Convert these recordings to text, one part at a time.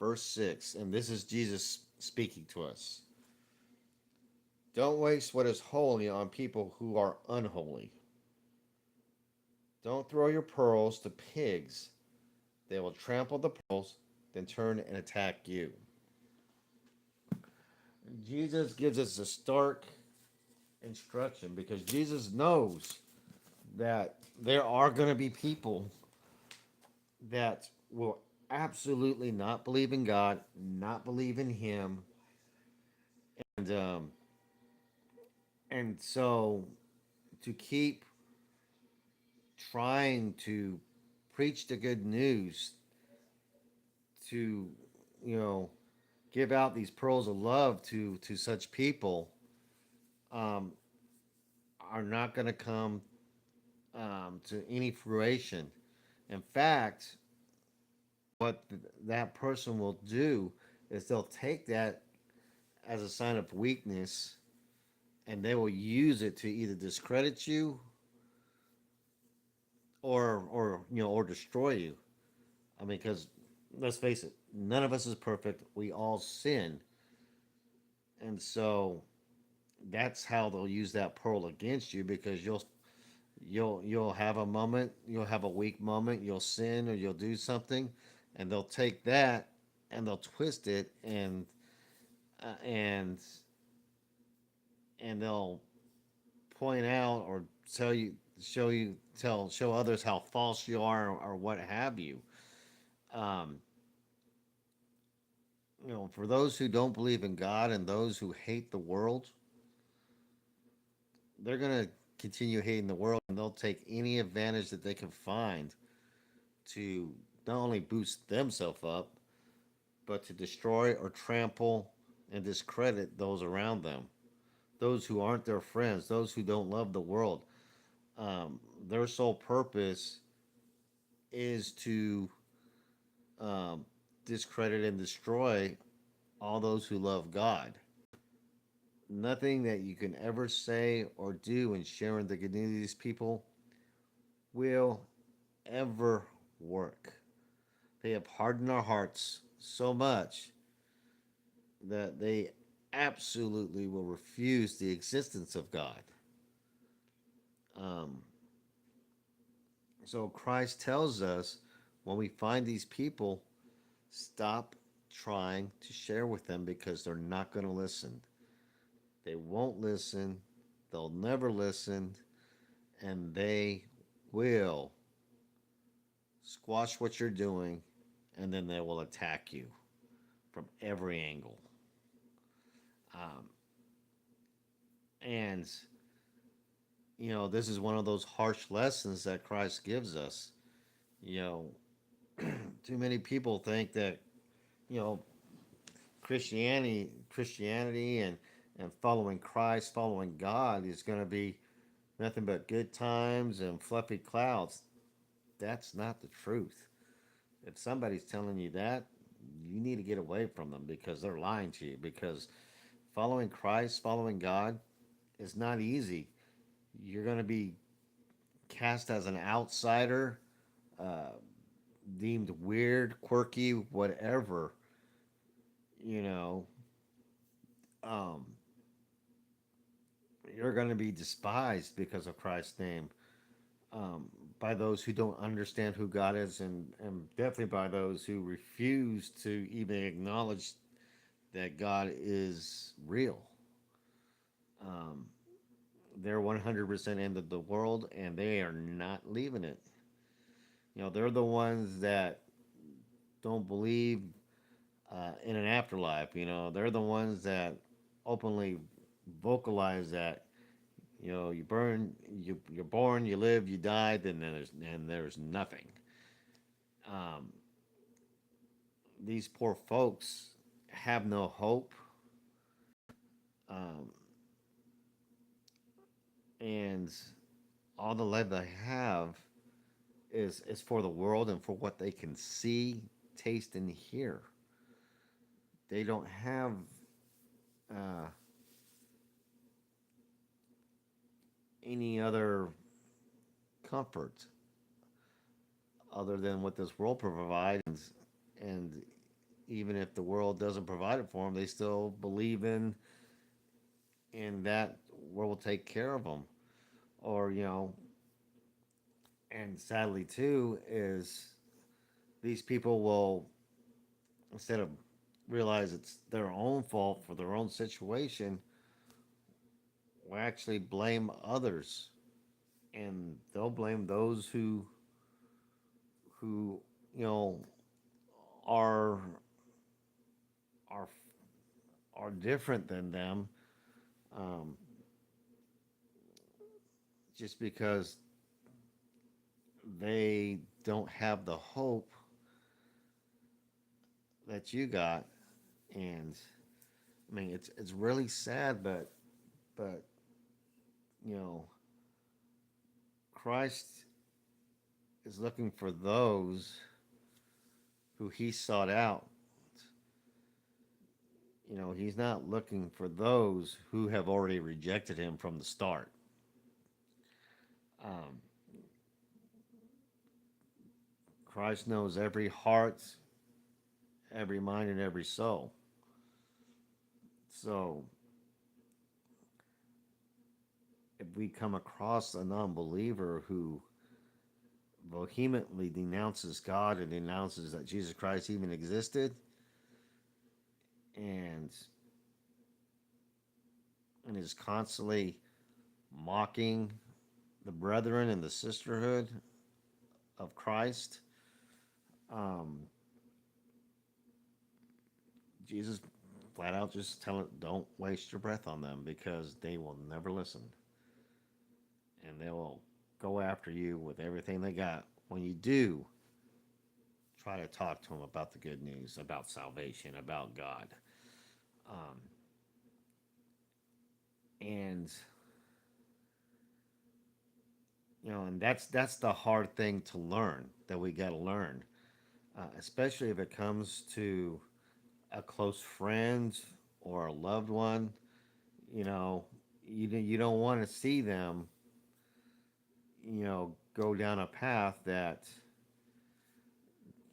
verse 6, and this is Jesus speaking to us. Don't waste what is holy on people who are unholy. Don't throw your pearls to pigs. They will trample the pearls, then turn and attack you. Jesus gives us a stark instruction because Jesus knows that there are going to be people that will absolutely not believe in God, not believe in Him, and so to keep trying to preach the good news, to you know give out these pearls of love to such people, um, are not going to come to any fruition. In fact, what that person will do is they'll take that as a sign of weakness and they will use it to either discredit you or destroy you. I mean, because let's face it, none of us is perfect. We all sin, and so that's how they'll use that pearl against you because you'll have a moment, you'll have a weak moment, you'll sin or you'll do something, and they'll take that and they'll twist it uh, and and they'll point out or tell you show others how false you are or what have you. Um, for those who don't believe in God and those who hate the world, they're gonna continue hating the world and they'll take any advantage that they can find to not only boost themselves up, but to destroy or trample and discredit those around them, those who aren't their friends, those who don't love the world. Their sole purpose is to um, discredit and destroy all those who love God. Nothing that you can ever say or do in sharing the good news of these people will ever work. They have hardened our hearts so much that they absolutely will refuse the existence of God. Um, so Christ tells us when we find these people, stop trying to share with them because they're not going to listen. They won't listen. They'll never listen. And they will squash what you're doing and then they will attack you from every angle. Um, and, this is one of those harsh lessons that Christ gives us. You know, too many people think that, you know, Christianity and following Christ, following God is going to be nothing but good times and fluffy clouds. That's not the truth. If somebody's telling you that, you need to get away from them because they're lying to you. Because following Christ, following God is not easy. You're going to be cast as an outsider, uh, deemed weird, quirky, whatever. You know, um, you're going to be despised because of Christ's name, um, by those who don't understand who God is, and definitely by those who refuse to even acknowledge that God is real. Um, they're 100% into the world and they are not leaving it. They're the ones that don't believe in an afterlife. They're the ones that openly vocalize that. You're born, you live, you die, then there's nothing. Um, these poor folks have no hope, um, and all the life they have is for the world and for what they can see, taste, and hear. They don't have uh, any other comfort other than what this world provides, and even if the world doesn't provide it for them, they still believe in that world will take care of them. Or and sadly too is these people will, instead of realize it's their own fault for their own situation, will actually blame others, and they'll blame those who you know are are are different than them, um, just because they don't have the hope that you got. And I mean, it's really sad, but you know, Christ is looking for those who He sought out. He's not looking for those who have already rejected Him from the start. Um, Christ knows every heart, every mind, and every soul. So if we come across a non-believer who vehemently denounces God and denounces that Jesus Christ even existed, and is constantly mocking the brethren and the sisterhood of Christ, um, Jesus flat out just tell it, don't waste your breath on them because they will never listen, and they will go after you with everything they got when you do try to talk to them about the good news, about salvation, about God. Um, and and that's the hard thing to learn, that we got to learn, especially if it comes to a close friend or a loved one. You know, you don't want to see them, go down a path that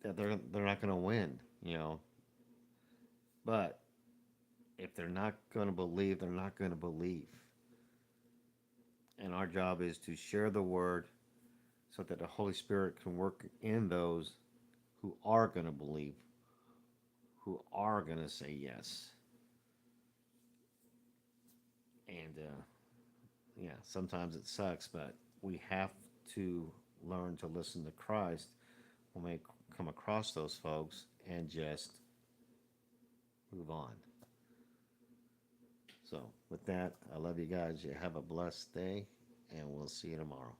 they're not going to win. But if they're not going to believe, they're not going to believe. And our job is to share the word so that the Holy Spirit can work in those who are going to believe, who are going to say yes. And yeah, sometimes it sucks, but we have to learn to listen to Christ when we come across those folks and just move on. So, with that, I love you guys. You have a blessed day, and we'll see you tomorrow.